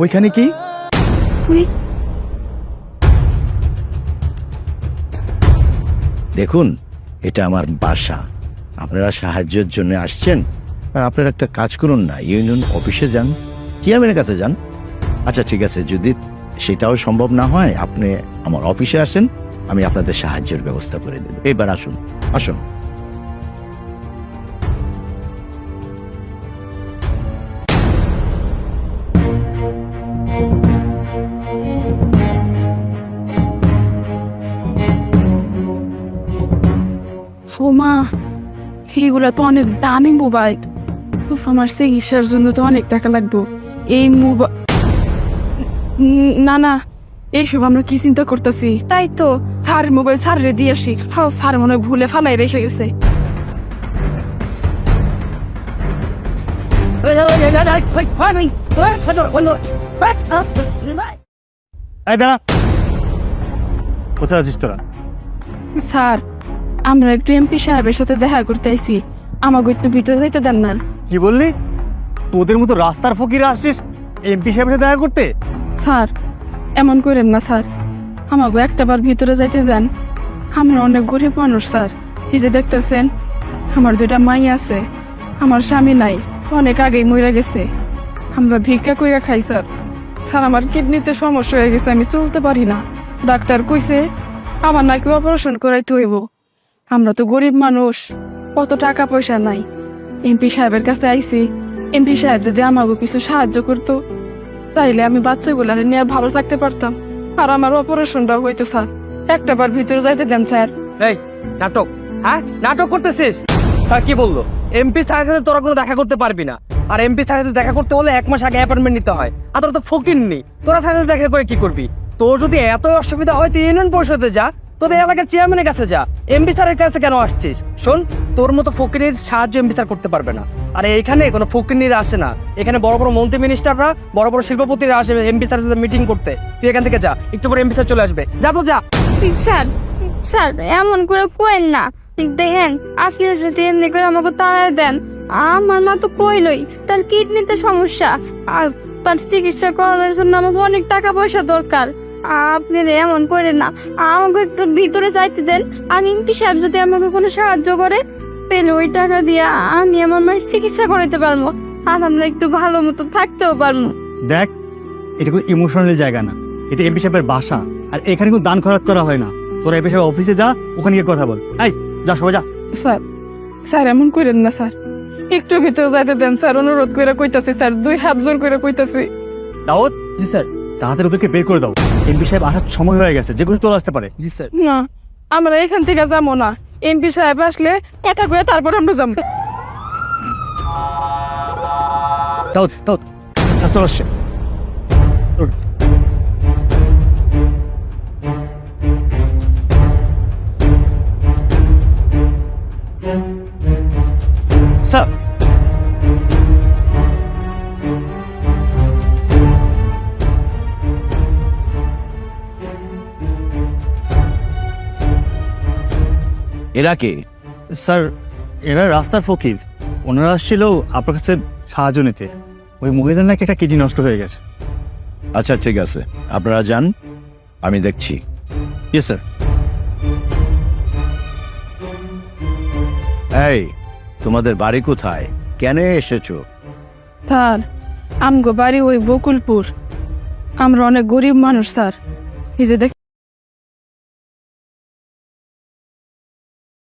ওইখানে কি? দেখুন, এটা আমার বাসা। আপনারা সাহায্যের জন্য আসছেন, আপনারা একটা কাজ করুন না, ইউনিয়ন অফিসে যান, চেয়ারম্যানের কাছে যান। আচ্ছা ঠিক আছে, যদি সেটাও সম্ভব না হয় আপনি আমার অফিসে আসেন, আমি আপনাদের সাহায্যের ব্যবস্থা করে দেব। এবার আসুন আসুন। সোমা, এগুলা তো অনেক দামি মোবাইল। আমার চিকিৎসার জন্য তো অনেক টাকা লাগবে। এই মোবাইল না না, এইসব আমরা কি চিন্তা করতেছি? তাই তো স্যার মোবাইল স্যারে দিয়ে আসি। স্যার মনে হয় ভুলে ফালাই রেখে গেছে। কোথায় আছিস তোরা? স্যার, আমরা একটু এমপি সাহেবের সাথে দেখা করতে আইছি, আমাকে একটু ভিতরে যাইতে দেন না। কি বললি? তোদের মতো রাস্তার ফকিরে আসছিস এমপি সাহেবের সাথে দেখা করতে? স্যার এমন করেন না স্যার, আমাকে একটাবার ভিতরে যাইতে দেন। আমরা অনেক গরিব মানুষ স্যার। এই যে দেখতেছেন, আমার দুইটা মাই আছে, আমার স্বামী নাই, অনেক আগেই মরে গেছে। আমরা ভিক্ষা কইরা খাই স্যার। স্যার আমার কিডনিতে সমস্যা হয়ে গেছে, আমি চলতে পারি না। ডাক্তার কইছে আমার নাকি অপারেশন করাইতে হইব। আমরা তো গরিব মানুষ, কত টাকা পয়সা নাই। এমপি সাহেবের কাছে আইছি, এমপি সাহেব যদি আমাকে কিছু সাহায্য করতো তাইলে আমি বাচ্চাগুলারে নিয়ে ভালো থাকতে পারতাম, আর আমার অপারেশনটাও হইতো স্যার। একটাবার ভিতরে যাইতে দেন স্যার। এই নাটক, হ্যাঁ নাটক করতেছিস? তা কি বললো? এমপি স্যারের সাথে তোরা কোনো দেখা করতে পারবি না, আর এমপি স্যারের সাথে দেখা করতে হলে 1 মাস আগে অ্যাপয়েন্টমেন্ট নিতে হয়। আর তোরা তো ফকির নেই, তোরা স্যারের সাথে দেখা করে কি করবি? তোর যদি এত অসুবিধা হয় তুই ইউনিয়ন পরিষদে যা, তোদের এলাকার চেয়ারম্যানের কাছে যা, এমপি স্যারের কাছে কেন আসছিস? শোন, তোর মতো ফকিরের সাহায্য এমপি স্যার করতে পারবে না। আর এইখানে কোনো ফকিরনিরা আসে না, এখানে বড় বড় মন্ত্রী মিনিস্টাররা, বড় বড় শিল্পপতিরা আসে এমপি স্যারের সাথে মিটিং করতে। তুই এখান থেকে যা, একটু পরে এমপি স্যার চলে আসবে। যা তো যা। স্যার স্যার এমন করে কোয়েন না, দেখেন আজকে যদি এমনি করে আমাকে তাড়ায় দেন। আমার মা তো কইলই তার কিডনিতে সমস্যা, আর তার চিকিৎসা করানোর জন্য আমাকে অনেক টাকা পয়সা দরকার। আপনি এমন করে না, আমাকে একটু ভিতরে যাইতে দেন। আর এমপি সাহেব যদি আমাকে কোনো সাহায্য করে তাহলে ওই টাকা দিয়ে আমি আমার মায়ের চিকিৎসা করাতে পারবো, আর আমরা একটু ভালো মতো থাকতেও পারবো। দেখ, এটা কোনো ইমোশনাল জায়গা না, এটা এমপি সাহেবের বাসা। আর এখানে কোনো দান খরচ করা হয় না। তোরা এমপি সাহেব অফিসে যা, ওখানে গিয়ে কথা বল। এই যা, সবাই যা। স্যার স্যার এমন করেন না স্যার, একটু ভিতরে যাইতে দেন স্যার, অনুরোধ করে কইতাছি স্যার, 2 হাত জোর করে কইতাছি। দাউদ। জি স্যার। তাড়াতাড়ি ওদেরকে বের করে দাও, এমপি সাহেব আসার সময় হয়ে গেছে, যে কোনো চলে আসতে পারে। জি স্যার। না, আমরা এখান থেকে যাবো না, এমপি সাহেব আসলে কথা কয়ে তারপর আমরা যাবো। দাউদ দাউদ, স্যার চলে আসছে। স্যার, এরা কে? স্যার এরা রাস্তার ফকির, ওনারা আসছিল আপনার কাছে সাহায্য নিতে। ওই মহিলার নাকি একটা কিডনি নষ্ট হয়ে গেছে। আচ্ছা ঠিক আছে, আপনারা যান, আমি দেখছি। Yes sir. এই, তোমাদের বাড়ি কোথায়? কেন এসেছো? স্যার আমগো বাড়ি ওই বকুলপুর। আমরা অনেক গরিব মানুষ স্যার। এই যে